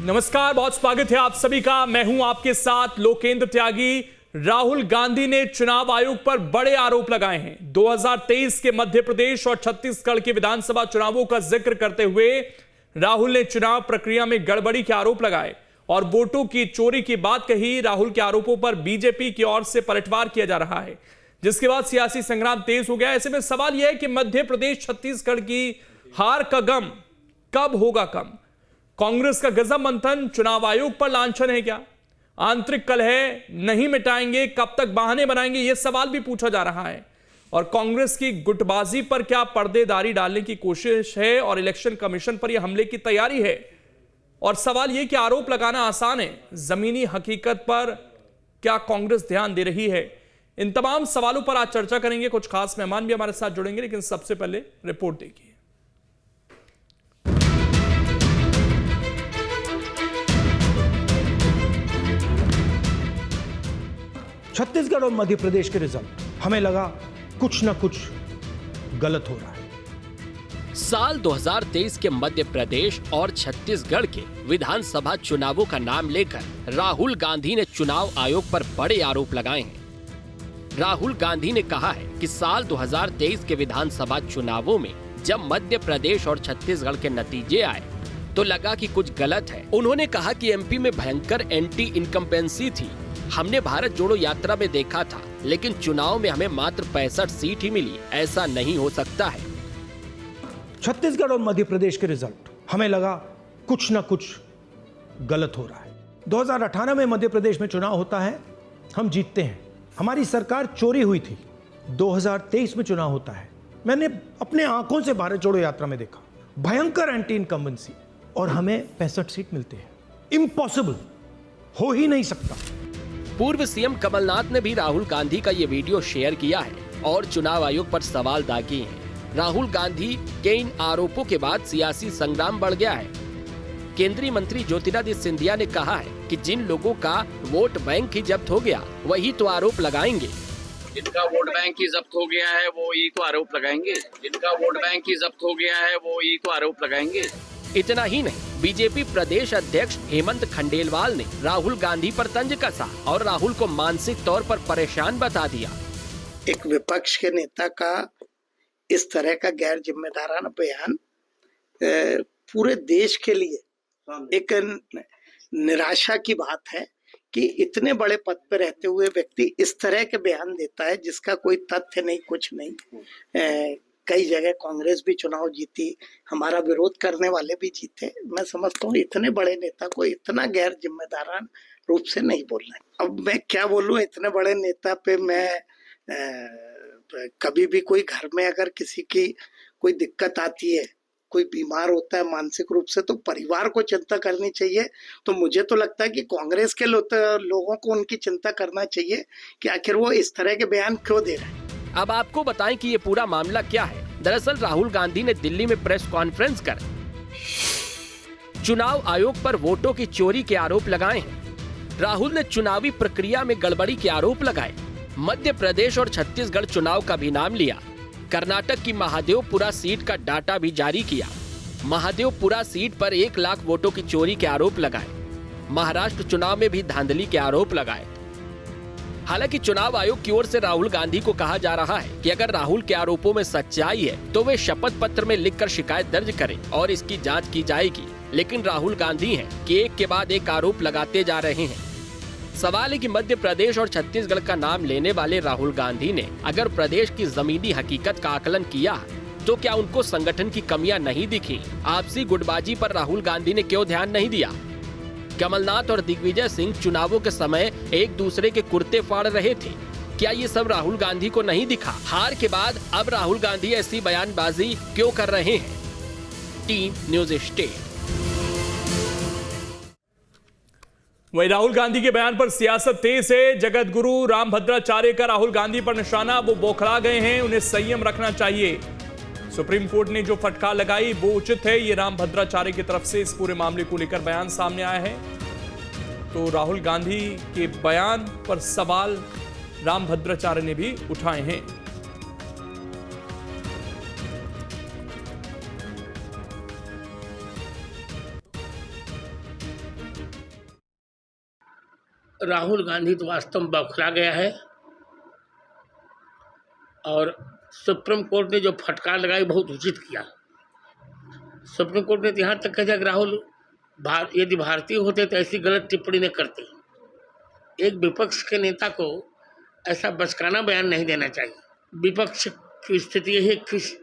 नमस्कार, बहुत स्वागत है आप सभी का। मैं हूं आपके साथ लोकेंद्र त्यागी। राहुल गांधी ने चुनाव आयोग पर बड़े आरोप लगाए हैं। 2023 के मध्य प्रदेश और छत्तीसगढ़ के विधानसभा चुनावों का जिक्र करते हुए राहुल ने चुनाव प्रक्रिया में गड़बड़ी के आरोप लगाए और वोटों की चोरी की बात कही। राहुल के आरोपों पर बीजेपी की ओर से पलटवार किया जा रहा है, जिसके बाद सियासी संग्राम तेज हो गया। ऐसे में सवाल यह है कि मध्य प्रदेश छत्तीसगढ़ की हार का गम कब होगा कम? कांग्रेस का गजब मंथन चुनाव आयोग पर लांछन है क्या? आंतरिक कलह नहीं मिटाएंगे, कब तक बहाने बनाएंगे? यह सवाल भी पूछा जा रहा है। और कांग्रेस की गुटबाजी पर क्या पर्देदारी डालने की कोशिश है और इलेक्शन कमीशन पर यह हमले की तैयारी है? और सवाल यह कि आरोप लगाना आसान है, जमीनी हकीकत पर क्या कांग्रेस ध्यान दे रही है? इन तमाम सवालों पर आज चर्चा करेंगे। कुछ खास मेहमान भी हमारे साथ जुड़ेंगे, लेकिन सबसे पहले रिपोर्ट देखिए। छत्तीसगढ़ और मध्य प्रदेश के रिजल्ट, हमें लगा कुछ ना कुछ गलत हो रहा है। साल 2023 के मध्य प्रदेश और छत्तीसगढ़ के विधानसभा चुनावों का नाम लेकर राहुल गांधी ने चुनाव आयोग पर बड़े आरोप लगाए हैं। राहुल गांधी ने कहा है कि साल 2023 के विधानसभा चुनावों में जब मध्य प्रदेश और छत्तीसगढ़ के नतीजे आए तो लगा कि कुछ गलत है। उन्होंने कहा कि एमपी में भयंकर एंटी इनकम्बेंसी थी। हमने भारत जोड़ो यात्रा में देखा था, लेकिन चुनाव में हमें मात्र 65 सीट ही मिली। ऐसा नहीं हो सकता है। छत्तीसगढ़ और मध्य प्रदेश के रिजल्ट, हमें लगा कुछ ना कुछ गलत हो रहा है। 2018 में मध्य प्रदेश में चुनाव होता है, हम जीतते हैं, हमारी सरकार चोरी हुई थी। 2023 में चुनाव होता है, मैंने अपने आंखों से भारत जोड़ो यात्रा में देखा, भयंकर एंटी इनकम्बेंसी, और हमें 65 सीट मिलते हैं। इम्पॉसिबल, हो ही नहीं सकता। पूर्व सीएम कमलनाथ ने भी राहुल गांधी का ये वीडियो शेयर किया है और चुनाव आयोग पर सवाल दागे हैं। राहुल गांधी के इन आरोपों के बाद सियासी संग्राम बढ़ गया है। केंद्रीय मंत्री ज्योतिरादित्य सिंधिया ने कहा है कि जिन लोगों का वोट बैंक ही जब्त हो गया वही तो आरोप लगाएंगे। जिनका वोट बैंक ही जब्त हो गया है वो ही तो आरोप लगाएंगे। जिनका वोट बैंक ही जब्त हो गया है वो ही तो आरोप लगाएंगे। इतना ही नहीं, बीजेपी प्रदेश अध्यक्ष हेमंत खंडेलवाल ने राहुल गांधी पर तंज कसा और राहुल को मानसिक तौर पर परेशान बता दिया। एक विपक्ष के नेता का इस तरह का गैर जिम्मेदाराना बयान पूरे देश के लिए एक निराशा की बात है कि इतने बड़े पद पर रहते हुए व्यक्ति इस तरह के बयान देता है जिसका कोई तथ्य नहीं, कुछ नहीं। कई जगह कांग्रेस भी चुनाव जीती, हमारा विरोध करने वाले भी जीते। मैं समझता हूँ इतने बड़े नेता को इतना गैर जिम्मेदारान रूप से नहीं बोलना है। अब मैं क्या बोलूँ, इतने बड़े नेता पे मैं कभी भी कोई घर में अगर किसी की कोई दिक्कत आती है, कोई बीमार होता है मानसिक रूप से, तो परिवार को चिंता करनी चाहिए। तो मुझे तो लगता है कि कांग्रेस के लोगों को उनकी चिंता करना चाहिए कि आखिर वो इस तरह के बयान क्यों दे रहे हैं। अब आपको बताएं कि ये पूरा मामला क्या है। दरअसल राहुल गांधी ने दिल्ली में प्रेस कॉन्फ्रेंस कर चुनाव आयोग पर वोटों की चोरी के आरोप लगाए हैं। राहुल ने चुनावी प्रक्रिया में गड़बड़ी के आरोप लगाए। मध्य प्रदेश और छत्तीसगढ़ चुनाव का भी नाम लिया। कर्नाटक की महादेवपुरा सीट का डाटा भी जारी किया। महादेवपुरा सीट पर 1 लाख वोटों की चोरी के आरोप लगाए। महाराष्ट्र चुनाव में भी धांधली के आरोप लगाए। हालांकि चुनाव आयोग की ओर से राहुल गांधी को कहा जा रहा है कि अगर राहुल के आरोपों में सच्चाई है तो वे शपथ पत्र में लिखकर शिकायत दर्ज करें और इसकी जांच की जाएगी। लेकिन राहुल गांधी हैं कि एक के बाद एक आरोप लगाते जा रहे हैं। सवाल है कि मध्य प्रदेश और छत्तीसगढ़ का नाम लेने वाले राहुल गांधी ने अगर प्रदेश की जमीनी हकीकत का आकलन किया तो क्या उनको संगठन की कमियां नहीं दिखी? आपसी गुटबाजी पर राहुल गांधी ने क्यों ध्यान नहीं दिया? कमलनाथ और दिग्विजय सिंह चुनावों के समय एक दूसरे के कुर्ते फाड़ रहे थे। क्या ये सब राहुल गांधी को नहीं दिखा? हार के बाद अब राहुल गांधी ऐसी बयानबाजी क्यों कर रहे हैं? Team news state. वही राहुल गांधी के बयान पर सियासत तेज है। जगत गुरु रामभद्राचार्य का राहुल गांधी पर निशाना, वो बौखला गए हैं, उन्हें संयम रखना चाहिए। सुप्रीम कोर्ट ने जो फटकार लगाई वो उचित है। ये रामभद्राचार्य की तरफ से इस पूरे मामले को लेकर बयान सामने आया है। तो राहुल गांधी के बयान पर सवाल रामभद्राचार्य ने भी उठाए हैं। राहुल गांधी तो वास्तव में बौखला गया है और सुप्रीम कोर्ट ने जो फटकार लगाई बहुत उचित किया। सुप्रीम कोर्ट ने यहाँ तक कहा कि राहुल यदि भारतीय होते तो ऐसी गलत टिप्पणी न करते। एक विपक्ष के नेता को ऐसा बचकाना बयान नहीं देना चाहिए। विपक्ष की स्थिति यही है,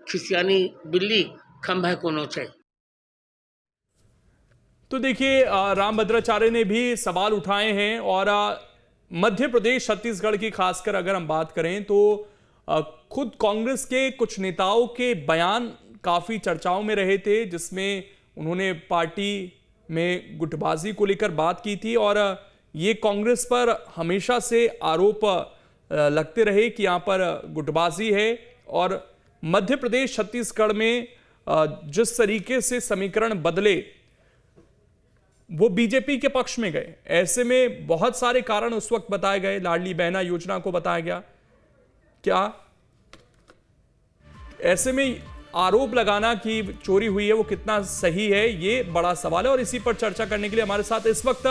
खिसियानी बिल्ली खंभा को नोचे। तो देखिए राम भद्राचार्य ने भी सवाल उठाए हैं और मध्य प्रदेश छत्तीसगढ़ की खासकर अगर हम बात करें तो खुद कांग्रेस के कुछ नेताओं के बयान काफी चर्चाओं में रहे थे, जिसमें उन्होंने पार्टी में गुटबाजी को लेकर बात की थी और ये कांग्रेस पर हमेशा से आरोप लगते रहे कि यहां पर गुटबाजी है। और मध्य प्रदेश छत्तीसगढ़ में जिस तरीके से समीकरण बदले वो बीजेपी के पक्ष में गए, ऐसे में बहुत सारे कारण उस वक्त बताए गए। लाडली बहना योजना को बताया गया। क्या ऐसे में आरोप लगाना कि चोरी हुई है वो कितना सही है, ये बड़ा सवाल है। और इसी पर चर्चा करने के लिए हमारे साथ इस वक्त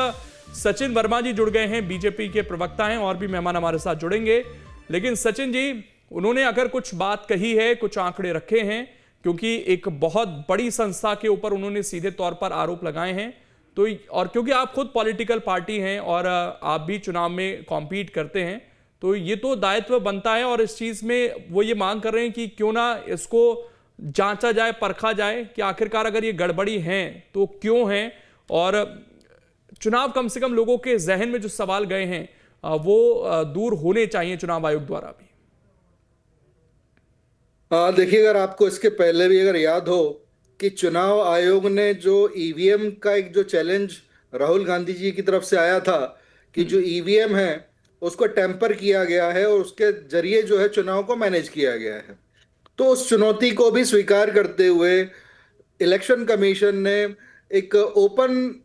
सचिन वर्मा जी जुड़ गए हैं, बीजेपी के प्रवक्ता हैं, और भी मेहमान हमारे साथ जुड़ेंगे। लेकिन सचिन जी, उन्होंने अगर कुछ बात कही है, कुछ आंकड़े रखे हैं, क्योंकि एक बहुत बड़ी संस्था के ऊपर उन्होंने सीधे तौर पर आरोप लगाए हैं, तो और क्योंकि आप खुद पॉलिटिकल पार्टी हैं और आप भी चुनाव में कॉम्पीट करते हैं, तो ये तो दायित्व बनता है। और इस चीज में वो ये मांग कर रहे हैं कि क्यों ना इसको जांचा जाए, परखा जाए कि आखिरकार अगर ये गड़बड़ी है तो क्यों है, और चुनाव कम से कम लोगों के जहन में जो सवाल गए हैं वो दूर होने चाहिए चुनाव आयोग द्वारा भी। देखिए, अगर आपको इसके पहले भी अगर याद हो कि चुनाव आयोग ने जो ईवीएम का एक जो चैलेंज राहुल गांधी जी की तरफ से आया था कि जो ईवीएम है उसको टेम्पर किया गया है और उसके जरिए जो है चुनाव को मैनेज किया गया है, तो उस चुनौती को भी स्वीकार करते हुए इलेक्शन कमीशन ने एक ओपन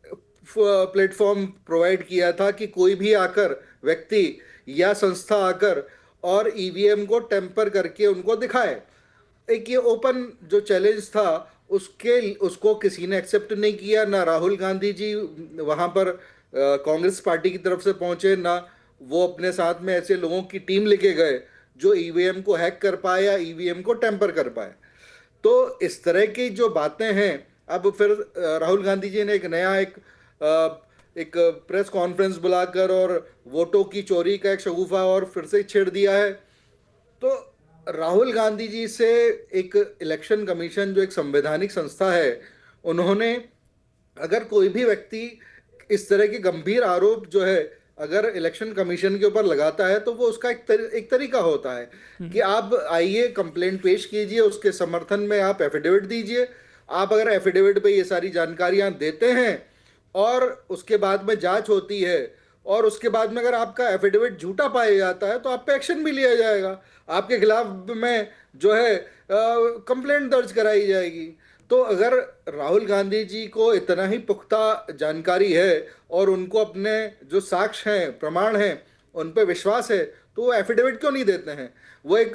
प्लेटफॉर्म प्रोवाइड किया था कि कोई भी आकर, व्यक्ति या संस्था आकर और ईवीएम को टेम्पर करके उनको दिखाए। एक ये ओपन जो चैलेंज था उसको किसी ने एक्सेप्ट नहीं किया। ना राहुल गांधी जी वहाँ पर कांग्रेस पार्टी की तरफ से पहुँचे, ना वो अपने साथ में ऐसे लोगों की टीम लेके गए जो ईवीएम को हैक कर पाए या ईवीएम को टेम्पर कर पाए। तो इस तरह की जो बातें हैं, अब फिर राहुल गांधी जी ने एक नया एक प्रेस कॉन्फ्रेंस बुलाकर और वोटों की चोरी का एक शगुफा और फिर से छेड़ दिया है। तो राहुल गांधी जी से एक इलेक्शन कमीशन जो एक संवैधानिक संस्था है, उन्होंने अगर कोई भी व्यक्ति इस तरह के गंभीर आरोप जो है अगर इलेक्शन कमीशन के ऊपर लगाता है तो वो उसका एक तरीका होता है कि आप आइए, कंप्लेंट पेश कीजिए, उसके समर्थन में आप एफिडेविट दीजिए। आप अगर एफिडेविट पे ये सारी जानकारियां देते हैं और उसके बाद में जांच होती है और उसके बाद में अगर आपका एफिडेविट झूठा पाया जाता है तो आप पे एक्शन भी लिया जाएगा, आपके खिलाफ में जो है कंप्लेंट दर्ज कराई जाएगी। तो अगर राहुल गांधी जी को इतना ही पुख्ता जानकारी है और उनको अपने जो साक्ष्य हैं, प्रमाण हैं, उन पे विश्वास है, तो वो एफिडेविट क्यों नहीं देते हैं? वो एक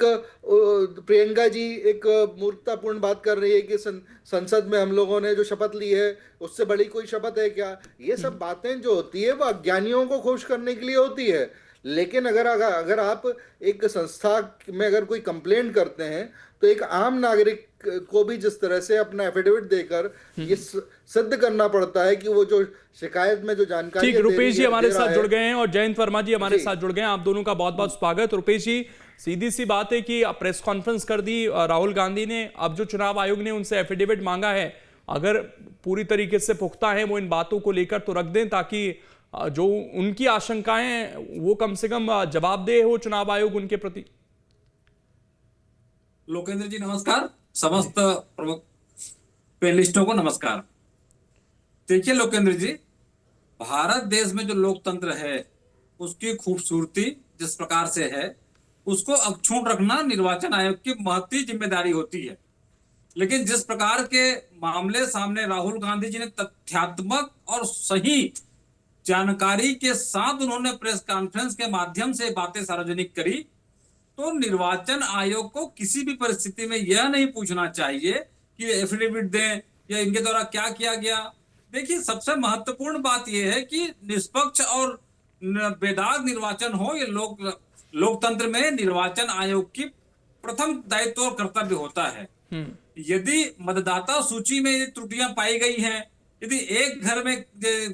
प्रियंका जी एक मूर्खतापूर्ण बात कर रही है कि संसद में हम लोगों ने जो शपथ ली है उससे बड़ी कोई शपथ है क्या? ये सब बातें जो होती है वो अज्ञानियों को खुश करने के लिए होती है। लेकिन अगर आप एक संस्था में अगर कोई कंप्लेंट करते हैं तो एक आम नागरिक को भी जिस तरह से अपना एफिडेविट देकर ये सिद्ध करना पड़ता है कि वो जो शिकायत में जो जानकारी। ठीक, रुपेश जी हमारे साथ जुड़ गए हैं और जयंत वर्मा जी हमारे साथ जुड़ गए हैं। आप दोनों का बहुत बहुत स्वागत। रुपेश जी, सीधी सी बात है कि प्रेस कॉन्फ्रेंस कर दी राहुल गांधी ने, अब जो चुनाव आयोग ने उनसे एफिडेविट मांगा है, अगर पूरी तरीके से पुख्ता है वो इन बातों को लेकर तो रख दें ताकि जो उनकी आशंकाएं वो कम से कम जवाबदेह हो चुनाव आयोग उनके प्रति। लोकेंद्र जी नमस्कार, समस्त पैनलिस्टों को नमस्कार। देखिए लोकेंद्र जी, भारत देश में जो लोकतंत्र है उसकी खूबसूरती जिस प्रकार से है उसको अक्षुण्ण रखना निर्वाचन आयोग की महती जिम्मेदारी होती है। लेकिन जिस प्रकार के मामले सामने राहुल गांधी जी ने तथ्यात्मक और सही जानकारी के साथ उन्होंने प्रेस कॉन्फ्रेंस के माध्यम से बातें सार्वजनिक करी, तो निर्वाचन आयोग को किसी भी परिस्थिति में यह नहीं पूछना चाहिए कि एफिडेविट दें या इनके द्वारा क्या किया गया। देखिए, सबसे महत्वपूर्ण बात यह है कि निष्पक्ष और बेदाग निर्वाचन हो। ये लोकतंत्र में निर्वाचन आयोग की प्रथम दायित्व और कर्तव्य होता है। यदि मतदाता सूची में ये त्रुटियां पाई गई हैं, यदि एक घर में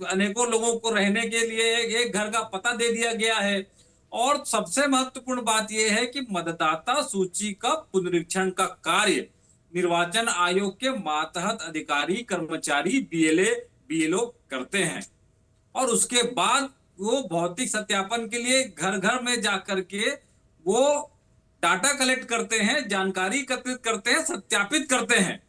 अनेकों लोगों को रहने के लिए एक घर का पता दे दिया गया है, और सबसे महत्वपूर्ण बात यह है कि मतदाता सूची का पुनरीक्षण का कार्य निर्वाचन आयोग के मातहत अधिकारी कर्मचारी बीएलओ करते हैं, और उसके बाद वो भौतिक सत्यापन के लिए घर घर में जाकर के वो डाटा कलेक्ट करते हैं, जानकारी एकत्रित करते हैं, सत्यापित करते हैं।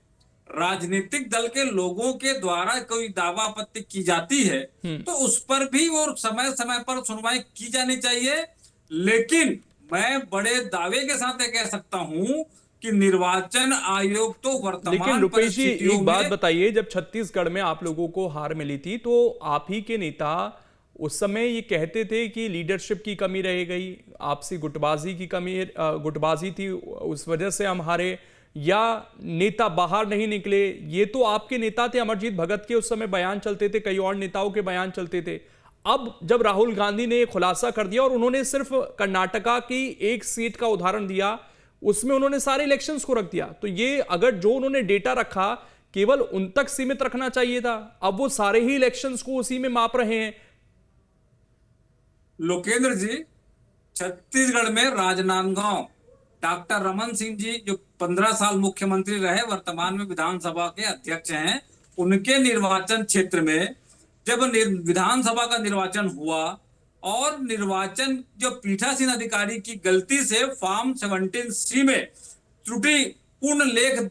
राजनीतिक दल के लोगों के द्वारा कोई दावा आपत्ति की जाती है तो उस पर भी वो समय समय पर सुनवाई की जानी चाहिए। लेकिन मैं बड़े दावे के साथ ये कह सकता हूं कि निर्वाचन आयोग तो वर्तमान लेकिन रुपेश जी एक बात में बताइए, जब छत्तीसगढ़ में आप लोगों को हार मिली थी तो आप ही के नेता उस समय ये कहते थे कि लीडरशिप की कमी रह गई, आपसी गुटबाजी थी, उस वजह से हम हारे, या नेता बाहर नहीं निकले। ये तो आपके नेता थे, अमरजीत भगत के उस समय बयान चलते थे, कई और नेताओं के बयान चलते थे। अब जब राहुल गांधी ने खुलासा कर दिया और उन्होंने सिर्फ कर्नाटका की एक सीट का उदाहरण दिया, उसमें उन्होंने सारे इलेक्शंस को रख दिया, तो ये अगर जो उन्होंने डेटा रखा केवल उन तक सीमित रखना चाहिए था। अब वो सारे ही इलेक्शंस को उसी में माप रहे हैं। लोकेंद्र जी, छत्तीसगढ़ में राजनांदगांव डॉक्टर रमन सिंह जी जो 15 साल मुख्यमंत्री रहे, वर्तमान में विधानसभा के अध्यक्ष हैं, उनके निर्वाचन क्षेत्र में जब विधानसभा का निर्वाचन हुआ और निर्वाचन जो पीठासीन अधिकारी की गलती से फॉर्म 17C में त्रुटि पूर्ण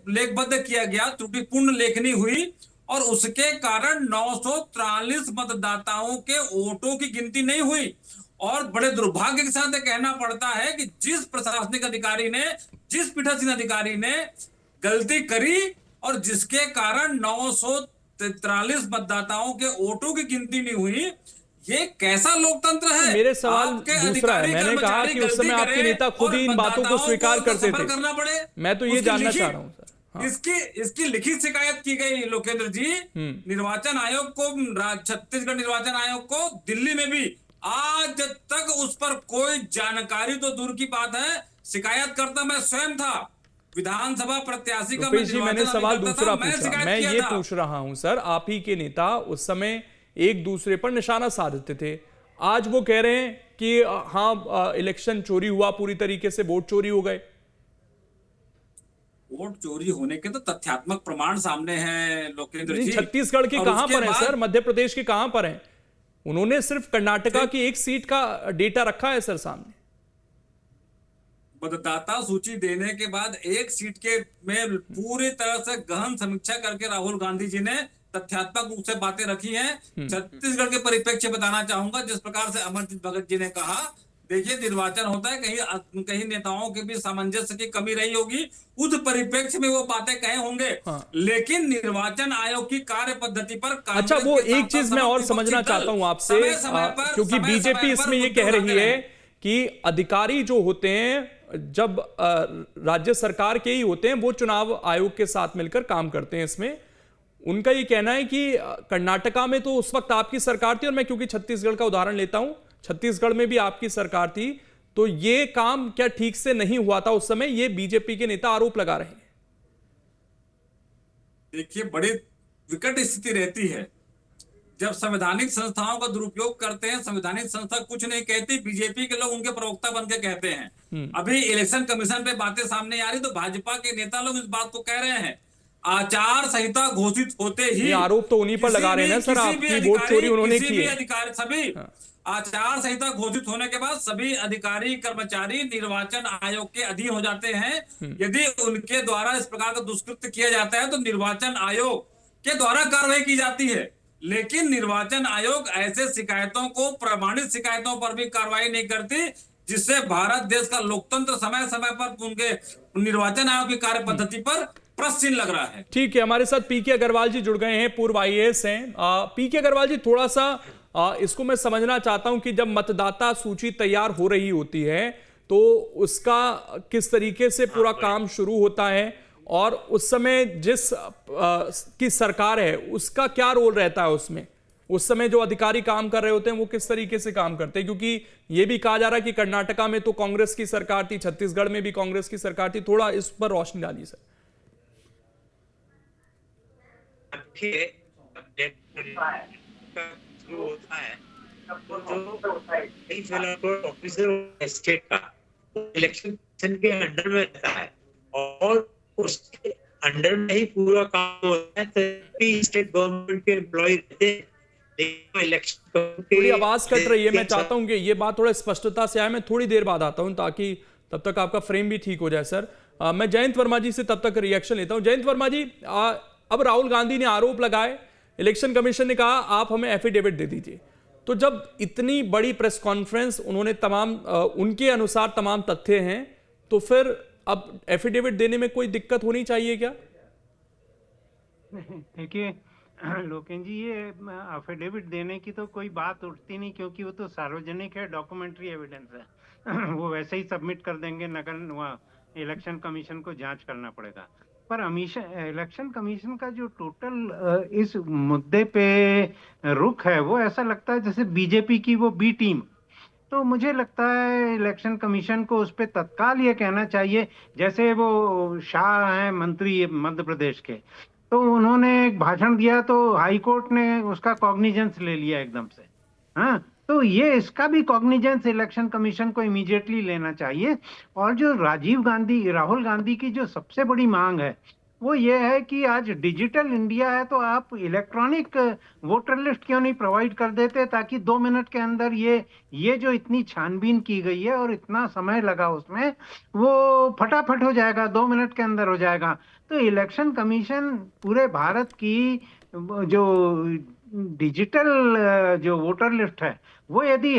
लेखबद्ध किया गया, त्रुटि पूर्ण लेखनी हुई, और उसके कारण 943 मतदाताओं के वोटों की गिनती नहीं हुई। और बड़े दुर्भाग्य के साथ कहना पड़ता है कि जिस प्रशासनिक अधिकारी ने, जिस पीठासीन अधिकारी ने गलती करी और जिसके कारण 943 मतदाताओं के वोटों की गिनती नहीं हुई, ये कैसा लोकतंत्र है? मेरे सवाल दूसरा है, मैंने कहा कि उस समय आपके नेता खुद ही इन बातों को स्वीकार करते थे। करना पड़े, मैं तो ये जानना चाह रहा हूं सर। हाँ। इसकी लिखित शिकायत की गई लोकेंद्र जी निर्वाचन आयोग को, छत्तीसगढ़ निर्वाचन आयोग को। दिल्ली में भी आज तक उस पर कोई जानकारी तो दूर की बात है, शिकायत करता मैं स्वयं था, विधानसभा प्रत्याशी का। मैंने सवाल दूसरा पूछा, मैं ये पूछ रहा हूं सर, आप ही के नेता उस समय एक दूसरे पर निशाना साधते थे, आज वो कह रहे हैं कि हाँ इलेक्शन चोरी हुआ, पूरी तरीके से वोट चोरी हो गए। वोट चोरी होने के तो तथ्यात्मक प्रमाण सामने हैं लोकेंद्र जी। छत्तीसगढ़ के कहां पर हैं सर, मध्य प्रदेश के कहां पर हैं? उन्होंने सिर्फ कर्नाटका की एक सीट का डेटा रखा है सर सामने। मतदाता सूची देने के बाद एक सीट के में पूरी तरह से गहन समीक्षा करके राहुल गांधी जी ने तथ्यात्मक रूप से बातें रखी हैं। छत्तीसगढ़ के परिप्रेक्ष्य बताना चाहूंगा, जिस प्रकार से अमरजीत भगत जी ने कहा, देखिए निर्वाचन होता है, कहीं नेताओं के भी सामंजस्य की कमी रही होगी, उस परिप्रेक्ष्य में वो बातें कहे होंगे। हाँ। लेकिन निर्वाचन आयोग की कार्य पद्धति पर, अच्छा वो एक चीज मैं और समझना चाहता हूं आपसे, क्योंकि बीजेपी इसमें ये कह रही है कि अधिकारी जो होते हैं जब राज्य सरकार के ही होते हैं, वो चुनाव आयोग के साथ मिलकर काम करते हैं। इसमें उनका ये कहना है कि कर्नाटका में तो उस वक्त आपकी सरकार थी, और मैं क्योंकि छत्तीसगढ़ का उदाहरण लेता हूं, छत्तीसगढ़ में भी आपकी सरकार थी, तो ये काम क्या ठीक से नहीं हुआ था उस समय, ये बीजेपी के नेता आरोप लगा रहे हैं। देखिए बड़ी विकट स्थिति रहती है जब संवैधानिक संस्थाओं का दुरुपयोग करते हैं। संवैधानिक संस्था कुछ नहीं कहती, बीजेपी के लोग उनके प्रवक्ता बन के कहते हैं। अभी इलेक्शन कमीशन पे बातें सामने आ रही तो भाजपा के नेता लोग इस बात को कह रहे हैं। आचार संहिता घोषित होते ही आरोप तो उन्हीं पर लगा रहे हैं सर, आपकी वोट चोरी उन्होंने की है। अधिकारी सभी आचार संहिता घोषित होने के बाद सभी अधिकारी कर्मचारी निर्वाचन आयोग के अधीन हो जाते हैं। यदि उनके द्वारा इस प्रकार का दुष्कृत्य किया जाता है तो निर्वाचन आयोग के द्वारा कार्रवाई की जाती है। लेकिन निर्वाचन आयोग ऐसे शिकायतों को, प्रमाणित शिकायतों पर भी कार्रवाई नहीं करती, जिससे भारत देश का लोकतंत्र समय समय पर उनके निर्वाचन आयोग की कार्य पद्धति पर प्रश्न चिन्ह लग रहा है। ठीक है, हमारे साथ पीके अग्रवाल जी जुड़ गए हैं, पूर्व IAS हैं। पीके अग्रवाल जी, थोड़ा सा इसको मैं समझना चाहता हूं कि जब मतदाता सूची तैयार हो रही होती है तो उसका किस तरीके से पूरा काम शुरू होता है, और उस समय जिस की सरकार है उसका क्या रोल रहता है उसमें? उस समय जो अधिकारी काम कर रहे होते हैं वो किस तरीके से काम करते हैं, क्योंकि ये भी कहा जा रहा है कि कर्नाटका में तो कांग्रेस की सरकार थी, छत्तीसगढ़ में भी कांग्रेस की सरकार थी। थोड़ा इस पर रोशनी डालिए सर। ऑफिसर स्टेट का इलेक्शन के अंडर में रहता है और उसके अंडर में ही पूरा काम होता है, तभी स्टेट गवर्नमेंट के एम्प्लॉय रहते हैं। थोड़ी आवाज कट रही है, मैं चाहता हूं कि ये बात थोड़ा स्पष्टता से आए। मैं थोड़ी देर बाद आता हूं ताकि तब तक आपका फ्रेम भी ठीक हो जाए सर। मैं जयंत वर्मा जी से तब तक रिएक्शन लेता हूं। जयंत वर्मा जी, अब राहुल गांधी ने आरोप लगाए, इलेक्शन कमीशन ने कहा आप हमें एफिडेविट दे दीजिए। तो जब इतनी बड़ी प्रेस कॉन्फ्रेंस, उन्होंने तमाम उनके अनुसार तमाम तथ्य हैं, तो फिर अब एफिडेविट देने में कोई दिक्कत होनी चाहिए क्या? देखिए लोकेन जी, ये एफिडेविट देने की तो कोई बात उठती नहीं, क्योंकि वो तो सार्वजनिक है, डॉक्यूमेंट्री एविडेंस है। वो वैसे ही सबमिट कर देंगे, नगर वहाँ इलेक्शन कमीशन को जांच करना पड़ेगा। पर इलेक्शन कमीशन का जो टोटल इस मुद्दे पे रुख है, वो ऐसा लगता है जैसे बीजेपी की वो बी टीम। तो मुझे लगता है इलेक्शन कमीशन को उस पर तत्काल ये कहना चाहिए, जैसे वो शाह हैं मंत्री मध्य प्रदेश के, तो उन्होंने एक भाषण दिया तो हाई कोर्ट ने उसका कॉग्निजेंस ले लिया एकदम से। हाँ, तो ये इसका भी कॉग्निजेंस इलेक्शन कमीशन को इमीडिएटली लेना चाहिए। और जो राहुल गांधी की जो सबसे बड़ी मांग है वो ये है कि आज डिजिटल इंडिया है, तो आप इलेक्ट्रॉनिक वोटर लिस्ट क्यों नहीं प्रोवाइड कर देते, ताकि 2 मिनट के अंदर ये जो इतनी छानबीन की गई है और इतना समय लगा उसमें, वो फटाफट हो जाएगा, 2 मिनट के अंदर हो जाएगा। तो इलेक्शन कमीशन पूरे भारत की जो डिजिटल जो वोटर लिस्ट है वो यदि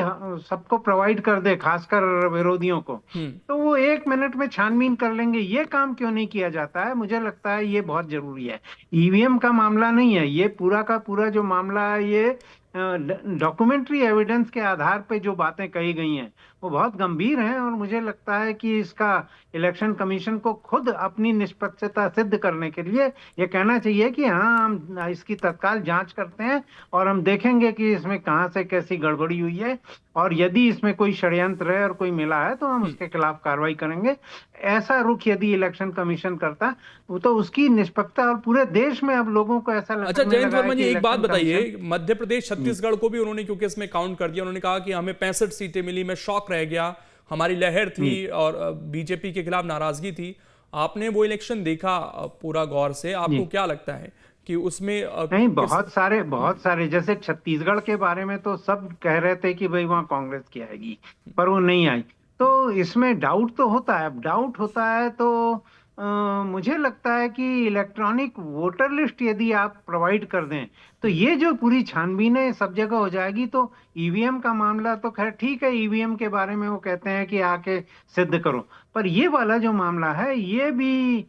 सबको प्रोवाइड कर दे, खासकर विरोधियों को, तो वो 1 मिनट में छानबीन कर लेंगे। ये काम क्यों नहीं किया जाता है? मुझे लगता है ये बहुत जरूरी है। ईवीएम का मामला नहीं है ये, पूरा का पूरा जो मामला है ये डॉक्यूमेंट्री एविडेंस के आधार पे जो बातें कही गई हैं वो बहुत गंभीर हैं। और मुझे लगता है कि इसका इलेक्शन कमीशन को खुद अपनी निष्पक्षता सिद्ध करने के लिए ये कहना चाहिए कि हाँ, हम इसकी तत्काल जांच करते हैं और हम देखेंगे कि इसमें कहां से कैसी गड़बड़ी हुई है, और यदि इसमें कोई षड्यंत्र है और कोई मिला है तो हम उसके खिलाफ कार्रवाई करेंगे। ऐसा रुख यदि इलेक्शन कमीशन करता तो उसकी निष्पक्षता, और पूरे देश में अब लोगों को ऐसा लगता है। अच्छा जयंत वर्मा जी, एक बात बताइए, मध्य प्रदेश छत्तीसगढ़ को भी उन्होंने क्योंकि इसमें काउंट कर दिया, उन्होंने कहा कि हमें 65 सीटें मिली, मैं शॉक रह गया, हमारी लहर थी और बीजेपी के खिलाफ नाराजगी थी। आपने वो इलेक्शन देखा पूरा गौर से, आपको क्या लगता है कि उसमें नहीं, बहुत सारे जैसे छत्तीसगढ़ के बारे में तो सब कह रहे थे कि भाई वहाँ कांग्रेस की आएगी, पर वो नहीं आई। तो इसमें डाउट तो होता है। अब डाउट होता है तो मुझे लगता है कि इलेक्ट्रॉनिक वोटर लिस्ट यदि आप प्रोवाइड कर दें तो ये जो पूरी छानबीन है सब जगह हो जाएगी। तो ईवीएम का मामला तो खैर ठीक है, ईवीएम के बारे में वो कहते हैं कि आके सिद्ध करो, पर ये वाला जो मामला है ये भी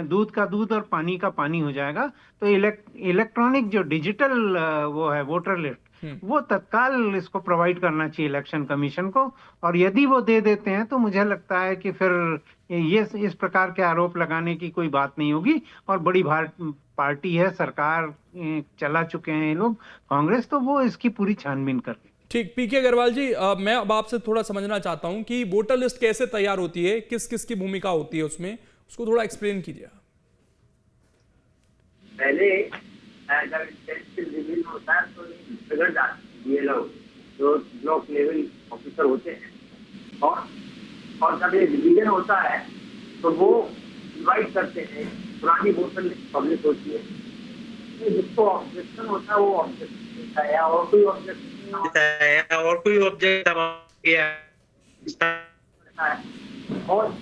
दूध का दूध और पानी का पानी हो जाएगा। तो इलेक्ट्रॉनिक जो डिजिटल वो है वोटर लिस्ट, वो तत्काल इसको प्रोवाइड करना चाहिए इलेक्शन कमीशन को। और यदि वो दे देते हैं तो मुझे लगता है कि फिर ये इस प्रकार के आरोप लगाने की कोई बात नहीं होगी। और बड़ी पार्टी है, सरकार चला चुके हैं ये लोग, कांग्रेस, तो वो इसकी पूरी छानबीन कर। ठीक, पीके अग्रवाल जी, मैं अब आपसे थोड़ा समझना चाहता हूं कि वोटर लिस्ट कैसे तैयार होती है, किस किस की भूमिका होती है उसमें, उसको थोड़ा एक्सप्लेन कीजिए। पहले अगर रिवील होता है तो बिगड़ जाते ये लोग जो ब्लॉक लेवल ऑफिसर होते हैं, और जब ये डिवीजन होता है तो वो डिवाइड करते हैं, पुरानी वोटर लिस्ट पब्लिश होती है, तो जिसको ऑब्जेक्शन होता है वो ऑब्जेक्शन देता है, और कोई ऑब्जेक्शन और कोई ऑब्जेक्ट और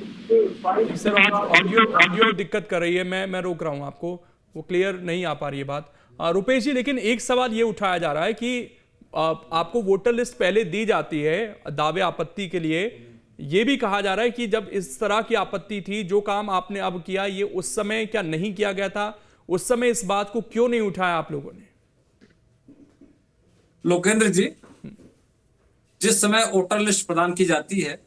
सर ऑडियो दिक्कत कर रही है, मैं रोक रहा हूं आपको, वो क्लियर नहीं आ पा रही है बात। रुपेश जी, लेकिन एक सवाल ये उठाया जा रहा है कि आपको वोटर लिस्ट पहले दी जाती है दावे आपत्ति के लिए, ये भी कहा जा रहा है कि जब इस तरह की आपत्ति थी, जो काम आपने अब किया ये उस समय क्या नहीं किया गया था, उस समय इस बात को क्यों नहीं उठाया आप लोगों ने? लोकेंद्र जी, जिस समय वोटर लिस्ट प्रदान की जाती है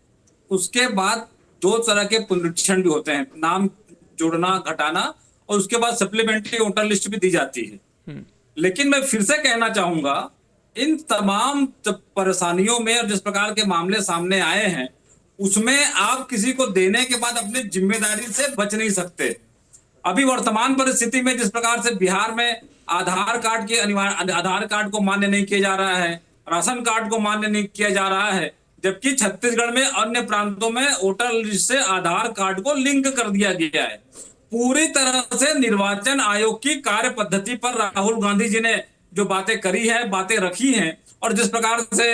उसके बाद 2 तरह के पुनरीक्षण भी होते हैं, नाम जोड़ना घटाना, और उसके बाद सप्लीमेंट्री वोटर लिस्ट भी दी जाती है। लेकिन मैं फिर से कहना चाहूंगा, इन तमाम परेशानियों में और जिस प्रकार के मामले सामने आए हैं, उसमें आप किसी को देने के बाद अपनी जिम्मेदारी से बच नहीं सकते। अभी वर्तमान परिस्थिति में जिस प्रकार से बिहार में आधार कार्ड को मान्य नहीं किया जा रहा है, राशन कार्ड को मान्य नहीं किया जा रहा है, जबकि छत्तीसगढ़ में अन्य प्रांतों में वोटर लिस्ट से आधार कार्ड को लिंक कर दिया गया है। पूरी तरह से निर्वाचन आयोग की कार्य पद्धति पर राहुल गांधी जी ने जो बातें करी है, बातें रखी हैं, और जिस प्रकार से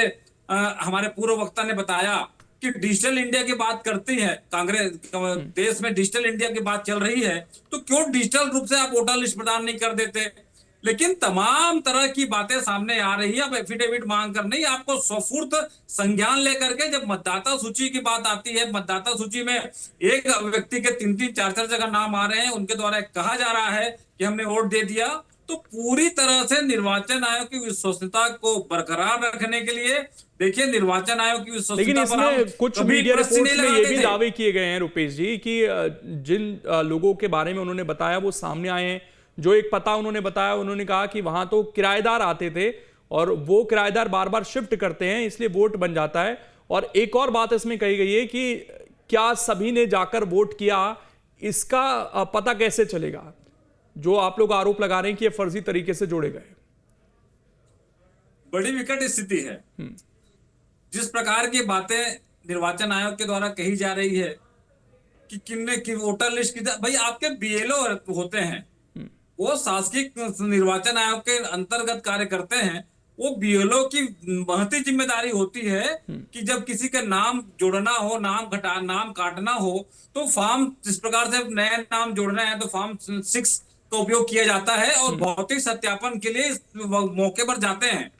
हमारे पूर्व वक्ता ने बताया कि डिजिटल इंडिया की बात करती है कांग्रेस, देश में डिजिटल इंडिया की बात चल रही है, तो क्यों डिजिटल रूप से आप वोटर लिस्ट प्रदान नहीं कर देते? लेकिन तमाम तरह की बातें सामने आ रही है। अब एफिडेविट मांग कर नहीं, आपको सफुर्त संज्ञान लेकर के जब मतदाता सूची की बात आती है, मतदाता सूची में एक व्यक्ति के 3-3, 4-4 जगह नाम आ रहे हैं, उनके द्वारा कहा जा रहा है कि हमने वोट दे दिया, तो पूरी तरह से निर्वाचन आयोग की विश्वसनीयता को बरकरार रखने के लिए देखिए, निर्वाचन आयोग की लेकिन विश्वसनीयता इसमें कुछ मीडिया रिपोर्ट्स में ये भी दावे किए गए हैं रुपेश जी कि जिन लोगों के बारे में उन्होंने बताया वो सामने आए हैं। जो एक पता उन्होंने बताया, उन्होंने कहा कि वहां तो किराएदार आते थे और वो किराएदार बार बार शिफ्ट करते हैं, इसलिए वोट बन जाता है। और एक और बात इसमें कही गई है कि क्या सभी ने जाकर वोट किया, इसका पता कैसे चलेगा? जो आप लोग आरोप लगा रहे हैं कि ये फर्जी तरीके से जोड़े गए। बड़ी विकट स्थिति है। जिस प्रकार की बातें निर्वाचन आयोग के द्वारा कही जा रही है कि किन्ने की वोटर लिस्ट की, भाई आपके बीएलओ होते हैं, वो शासकीय निर्वाचन आयोग के अंतर्गत कार्य करते हैं। वो बीएलओ की महती जिम्मेदारी होती है कि जब किसी का नाम जोड़ना हो, नाम काटना हो, तो फॉर्म जिस प्रकार से नए नाम जोड़ना है तो फॉर्म 6 का उपयोग किया जाता है और भौतिक सत्यापन के लिए मौके पर जाते हैं।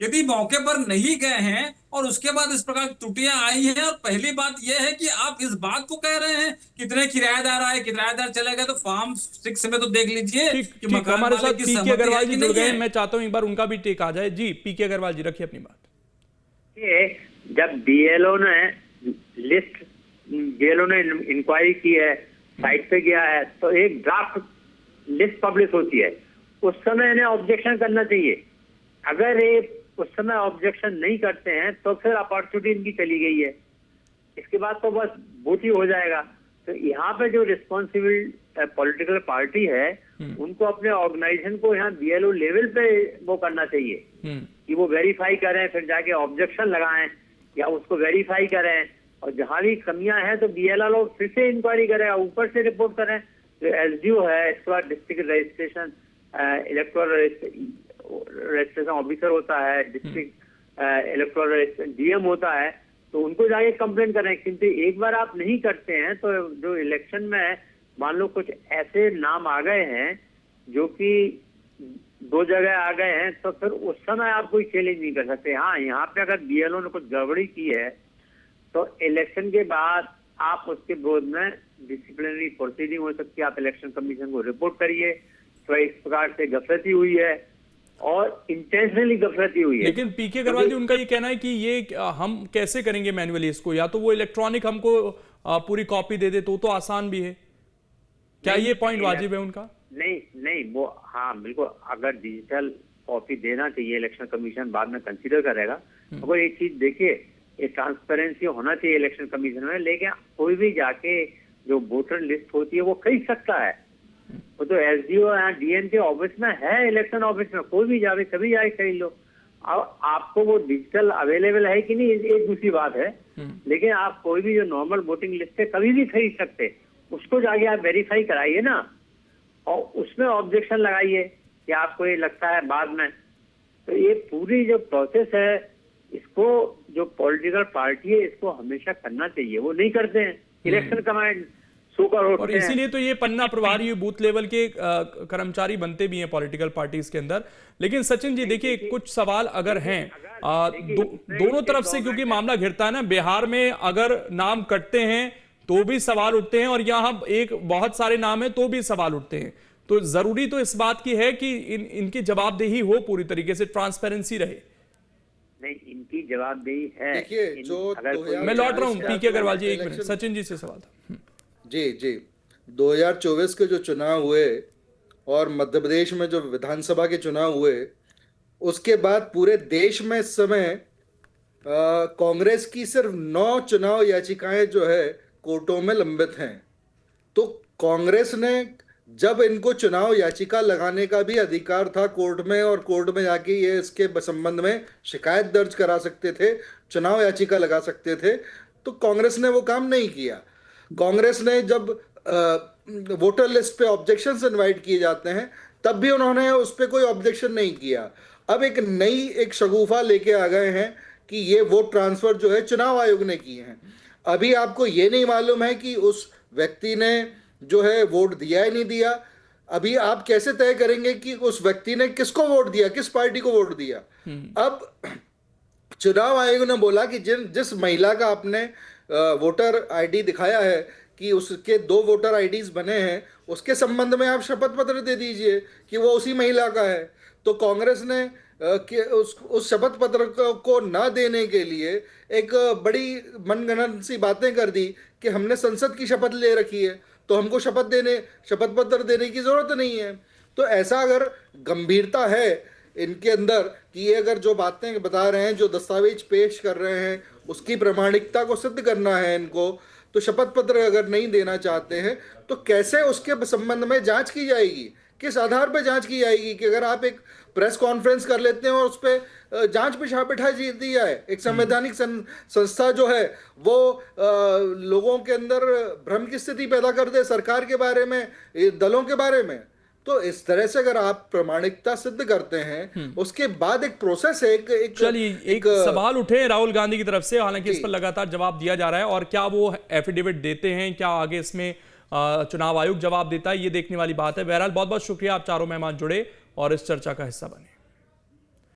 यदि मौके पर नहीं गए हैं और उसके बाद इस प्रकार त्रुटियां आई हैं, और पहली बात यह है कि आप इस बात को कह रहे हैं कितने किराएदार आए, किराएदार चले गए, तो फॉर्म 6 में तो देख लीजिए कि मकान हमारे साथ पीके अग्रवाल जी जुड़ गए। मैं चाहता हूं एक बार उनका भी टेक आ जाए। जी पीके अग्रवाल जी, रखिए अपनी बात। जब बीएलओ ने इंक्वायरी की है, साइट पे गया है, तो एक ड्राफ्ट लिस्ट पब्लिश होती है, उस समय इन्हें ऑब्जेक्शन करना चाहिए। अगर ये उस समय ऑब्जेक्शन नहीं करते हैं तो फिर अपॉर्चुनिटी इनकी चली गई है, इसके बाद तो बस वोट ही हो जाएगा। तो यहाँ पे जो रिस्पॉन्सिबल पॉलिटिकल पार्टी है, उनको अपने ऑर्गेनाइजेशन को यहाँ बीएलओ लेवल पे वो करना चाहिए कि वो वेरीफाई करें, फिर जाके ऑब्जेक्शन लगाएं या उसको वेरीफाई करें, और जहां भी कमियां हैं तो बीएलओ लोग फिर से इंक्वायरी करें, ऊपर से रिपोर्ट करें। जो एसडीओ है, इसके बाद district registration electoral registration officer होता है, डिस्ट्रिक्ट इलेक्टोरल डीएम होता है, तो उनको जाके कंप्लेन करें। किंतु एक बार आप नहीं करते हैं तो जो इलेक्शन में मान लो कुछ ऐसे नाम आ गए हैं जो कि 2 जगह आ गए हैं, तो फिर उस समय आप कोई चैलेंज नहीं कर सकते। हाँ, यहाँ पे अगर बीएलओ ने कुछ गड़बड़ी की है तो इलेक्शन के बाद आप उसके विरोध में डिसिप्लिनरी प्रोसीडिंग हो सकती है, आप इलेक्शन कमीशन को रिपोर्ट करिए तो इस प्रकार से गफलती हुई है और इंटेंशनली गफलती हुई है। लेकिन पीके अग्रवाल जी, उनका ये कहना है कि ये हम कैसे करेंगे मैन्युअली इसको, या तो वो इलेक्ट्रॉनिक हमको पूरी कॉपी दे दे तो आसान भी है। क्या ये पॉइंट वाजिब है उनका? नहीं, वो हाँ बिल्कुल, अगर डिजिटल कॉपी देना चाहिए, इलेक्शन कमीशन बाद में कंसीडर करेगा। मगर एक चीज देखिए, ये ट्रांसपेरेंसी होना चाहिए इलेक्शन कमीशन में, लेकिन कोई भी जाके जो वोटर लिस्ट होती है वो खरीद सकता है। वो तो एसडीओ या डीएम के ऑफिस में है, इलेक्शन ऑफिस में कोई भी जावे, कभी जाके खरीद लो। अब आपको वो डिजिटल अवेलेबल है कि नहीं, एक दूसरी बात है, लेकिन आप कोई भी जो नॉर्मल वोटिंग लिस्ट है कभी भी खरीद सकते, उसको जाके आप वेरीफाई कराइए ना, और उसमें ऑब्जेक्शन लगाइए कि आपको ये लगता है बाद में। तो ये पूरी जो प्रोसेस है, इसको जो पॉलिटिकल पार्टी है इसको हमेशा करना चाहिए, वो नहीं करते हैं। इलेक्शन कमांड और इसीलिए तो ये पन्ना प्रभारी बूथ लेवल के कर्मचारी बनते भी हैं पॉलिटिकल पार्टीज के अंदर। लेकिन सचिन जी देखिए, कुछ सवाल अगर हैं दोनों तरफ से, क्योंकि मामला घिरता है ना, बिहार में अगर नाम कटते हैं तो भी सवाल उठते हैं और यहाँ एक बहुत सारे नाम है तो भी सवाल उठते हैं। तो जरूरी तो इस बात की है कि इनकी जवाबदेही हो, पूरी तरीके से ट्रांसपेरेंसी रहे। नहीं, इनकी जवाबदेही है। देखिए जो मैं लौट रहा हूँ पीके अग्रवाल जी, 1 मिनट, सचिन जी से सवाल था। जी 2024 के जो चुनाव हुए और मध्य प्रदेश में जो विधानसभा के चुनाव हुए, उसके बाद पूरे देश में इस समय कांग्रेस की सिर्फ 9 चुनाव याचिकाएं जो है कोर्टों में लंबित हैं। तो कांग्रेस ने जब इनको चुनाव याचिका लगाने का भी अधिकार था कोर्ट में, और कोर्ट में जाके ये इसके संबंध में शिकायत दर्ज करा सकते थे, चुनाव याचिका लगा सकते थे, तो कांग्रेस ने वो काम नहीं किया। कांग्रेस ने जब वोटर लिस्ट पे ऑब्जेक्शंस इनवाइट किए जाते हैं तब भी उन्होंने उस पर कोई ऑब्जेक्शन नहीं किया। अब एक शगुफा लेके आ गए हैं कि ये वोट ट्रांसफर जो है चुनाव आयोग ने किए हैं। अभी आपको ये नहीं मालूम है कि उस व्यक्ति ने जो है वोट दिया ही नहीं दिया। अभी आप कैसे तय करेंगे कि उस व्यक्ति ने किसको वोट दिया, किस पार्टी को वोट दिया? अब चुनाव आयोग ने बोला कि जिस महिला का आपने वोटर आईडी दिखाया है कि उसके 2 वोटर आईडीज बने हैं, उसके संबंध में आप शपथ पत्र दे दीजिए कि वो उसी महिला का है। तो कांग्रेस ने उस शपथ पत्र को ना देने के लिए एक बड़ी मनगढ़ंत सी बातें कर दी कि हमने संसद की शपथ ले रखी है तो हमको शपथ पत्र देने की जरूरत नहीं है। तो ऐसा अगर गंभीरता है इनके अंदर कि ये अगर जो बातें बता रहे हैं, जो दस्तावेज पेश कर रहे हैं, उसकी प्रामाणिकता को सिद्ध करना है इनको, तो शपथ पत्र अगर नहीं देना चाहते हैं तो कैसे उसके संबंध में जांच की जाएगी, किस आधार पर जांच की जाएगी? कि अगर आप एक प्रेस कॉन्फ्रेंस कर लेते हैं और उस पर जांच बिठा दी जाए, एक संवैधानिक संस्था जो है वो लोगों के अंदर भ्रम की स्थिति पैदा कर दे सरकार के बारे में, दलों के बारे में, तो इस तरह से अगर आप प्रामाणिकता सिद्ध करते हैं उसके बाद एक प्रोसेस है। चलिए, एक सवाल उठे राहुल गांधी की तरफ से, हालांकि इस पर लगातार जवाब दिया जा रहा है, और क्या वो एफिडेविट देते हैं, क्या आगे इसमें चुनाव आयोग जवाब देता है, ये देखने वाली बात है। बहरहाल बहुत बहुत शुक्रिया, आप चारों मेहमान जुड़े और इस चर्चा का हिस्सा बने।